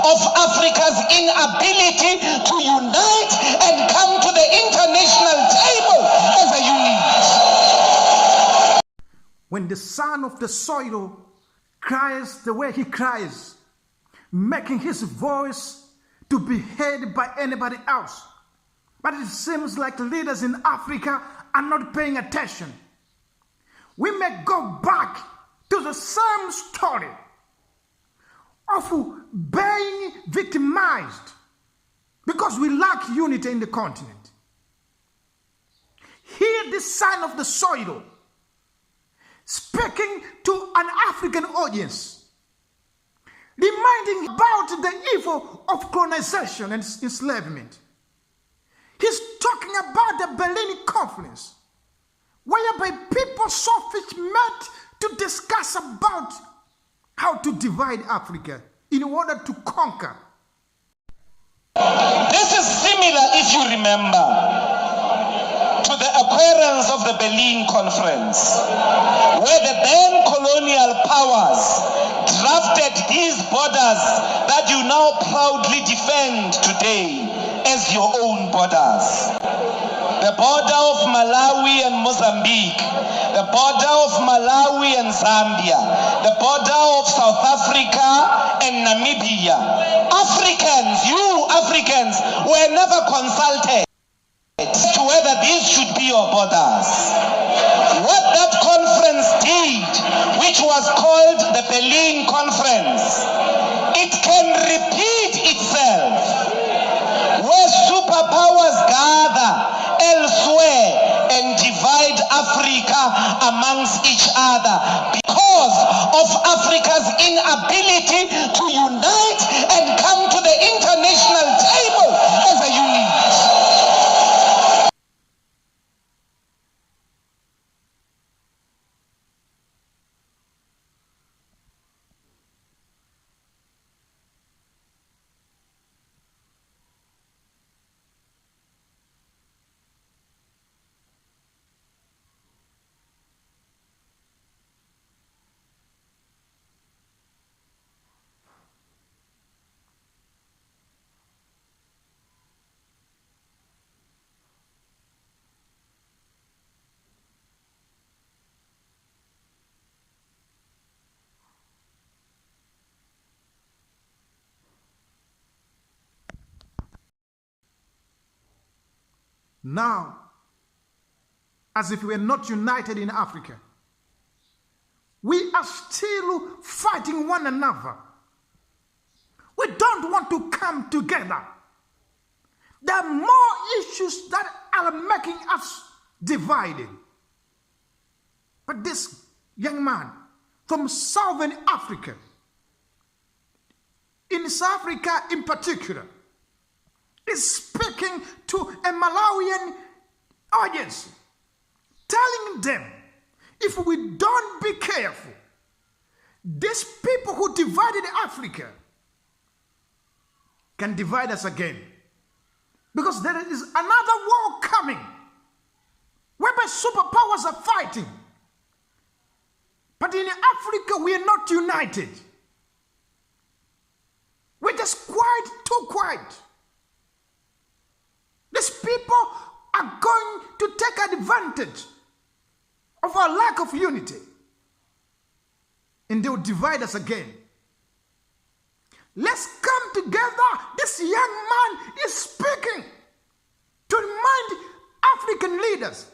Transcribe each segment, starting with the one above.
of Africa's inability to unite and come to the international table as a unit. When the son of the soil cries the way he cries, making his voice to be heard by anybody else, but it seems like leaders in Africa are not paying attention. We may go back to the same story of being victimized because we lack unity in the continent. Hear the son of the soil speaking to an African audience, reminding about the evil of colonization and enslavement. He's talking about the Berlin Conference, whereby people selfish met to discuss about how to divide Africa in order to conquer. This is similar, if you remember, to the occurrence of the Berlin Conference, where the then colonial powers drafted these borders that you now proudly defend today as your own borders. The border of Malawi and Mozambique, the border of Malawi and Zambia, the border of South Africa and Namibia. You Africans were never consulted as to whether these should be your borders. What that conference did, which was called the Berlin Conference, it can repeat itself, where superpowers gather elsewhere and divide Africa amongst each other because of Africa's inability to unite and come to the international table as a unit. Now, as if we are not united in Africa, we are still fighting one another. We don't want to come together. There are more issues that are making us divided. But this young man from Southern Africa, in South Africa in particular, is speaking to a Malawian audience, telling them, if we don't be careful, these people who divided Africa can divide us again. Because there is another war coming, whereby superpowers are fighting. But in Africa, we are not united. We're just too quiet. These people are going to take advantage of our lack of unity, and they will divide us again. Let's come together. This young man is speaking to remind African leaders.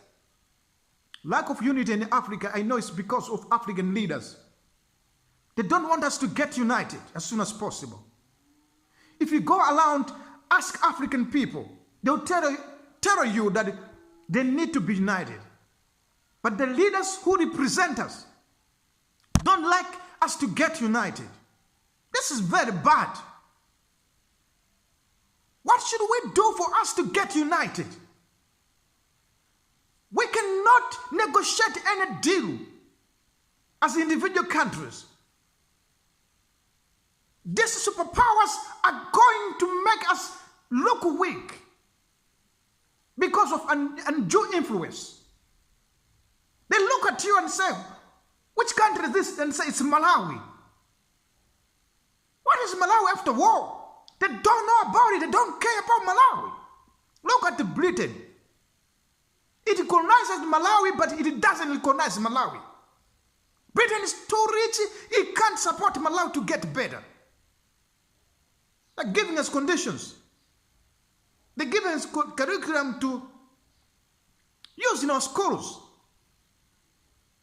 Lack of unity in Africa, I know it's because of African leaders. They don't want us to get united as soon as possible. If you go around, ask African people, they'll tell you that they need to be united. But the leaders who represent us don't like us to get united. This is very bad. What should we do for us to get united? We cannot negotiate any deal as individual countries. These superpowers are going to make us look weak because of undue influence. They look at you and say, which country is this? And say, it's Malawi. What is Malawi after war? They don't know about it. They don't care about Malawi. Look at Britain. It colonizes Malawi, but it doesn't colonize Malawi. Britain is too rich. It can't support Malawi to get better. They're giving us conditions. They're giving us curriculum to use in our schools.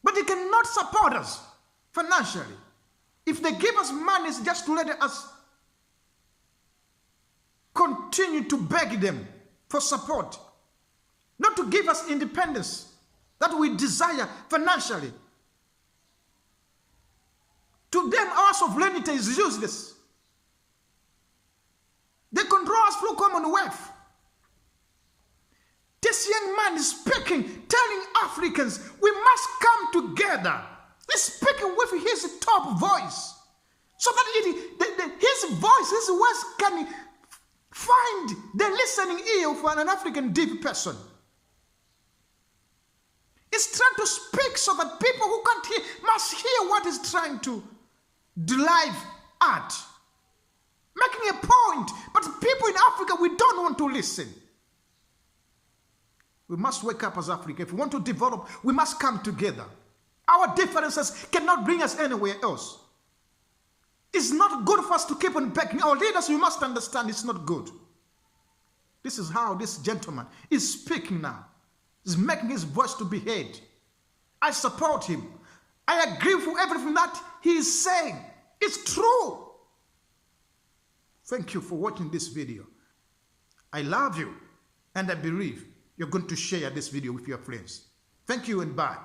But they cannot support us financially. If they give us money, it's just to let us continue to beg them for support. Not to give us independence that we desire financially. To them, our sovereignty is useless. They control us through Commonwealth. This young man is speaking, telling Africans, we must come together. He's speaking with his top voice. So that his voice, his words can find the listening ear of an African deep person. He's trying to speak so that people who can't hear must hear what he's trying to derive at. Making a point, but people in Africa, we don't want to listen. We must wake up as Africa. If we want to develop, we must come together. Our differences cannot bring us anywhere else. It's not good for us to keep on begging. Our leaders, we must understand it's not good. This is how this gentleman is speaking now. He's making his voice to be heard. I support him. I agree with everything that he is saying. It's true. Thank you for watching this video. I love you, and I believe you're going to share this video with your friends. Thank you and bye.